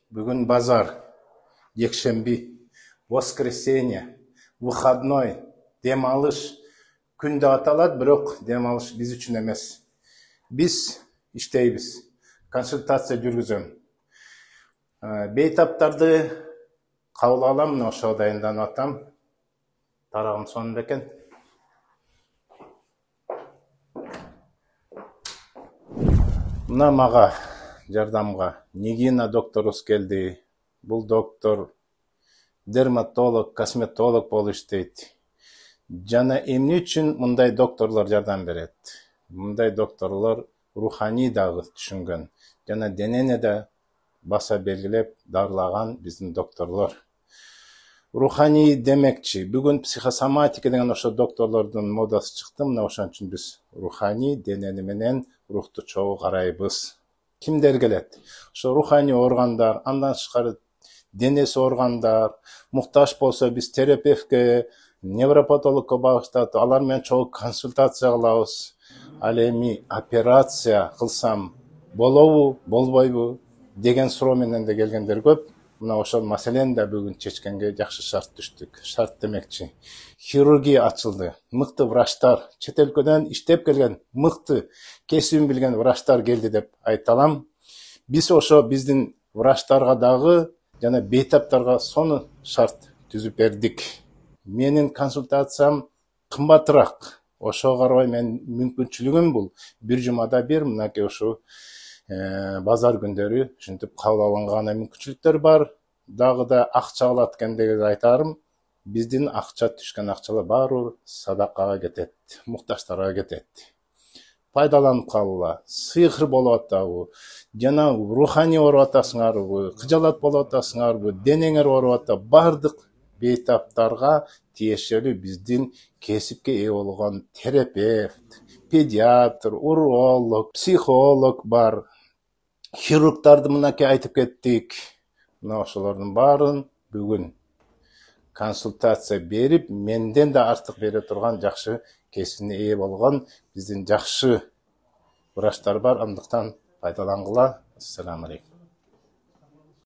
Бүгін базар, жексенбі, воскресенье, выходной, демалыш күнде аталады, бирок демалыш биз үчүн эмес. Биз иштейбиз, консультация жүргүзөм. Бейтаптарды кабыл алам, мына ошого дайынданып атам. Тарагым сонун экен. Мына мага жардамга Нигина докторубуз келди. Бул доктор дерматолог, косметолог болуп иштейт. Жана эмне үчүн мындай докторлор жардам берет? Мындай докторлор руханий дагы түшүнгөн. Жана денени да баса белгилеп дарылаган биздин докторлор. Руханий демекчи, бүгүн психосоматика деген ошо докторлордун модасы чыкты. Мына ошон үчүн биз руханий денени менен рухту чогуу карайбыз. Кимдер келет? Ошо руханий органдар, андан тышкары денеси органдар, муктаж болсо биз терапевтке, невропатологко багыштап, алар менен чогуу консультация кылабыз. Ал эми операция кылсам болобу, болбойбу деген суроо менен да келгендер көп. Мына ошол маселени да бүгүн чечкенге жакшы шарт түштүк. Шарт демекчи, хирургия ачылды. Мыкты врачтар, чет өлкөдөн иштеп келген, мыкты кесибин билген врачтар келди деп айта алам. Биз ошо биздин врачтарга дагы жана бейтаптарга сону шарт түзүп бердик. Менин консультациям кымбатыраак. Ошого карабай мен мүмкүнчүлүгүм бул бир жумада бир мынакей ушу базар күндөрү ушинтип кабыл алынган мүмкүнчүлүктөр бар. Дагы да акча алат экендиги айтарым. Биздин акча түшкөн акчалар баары садакага кетет, муктаждарга кетет. Пайдаланып калгыла. Сыйкыр болуп атабы, жана руханий ооруп атасыңарбы, кыжалат болуп атасыңарбы, денеңер ооруп атабы, бардык бейтаптарга тиешелүү биздин кесипке ээ болгон терапевт, педиатр, уролог, психолог бар. Хирургдарды мынакей айтып кеттик. Мына ошолордун баарын бүгүн консультация берип, менден да артык бере турган жакшы кесибине ээ болгон биздин жакшы врачтар бар. Андыктан пайдалангыла. Ассаламу алейкум.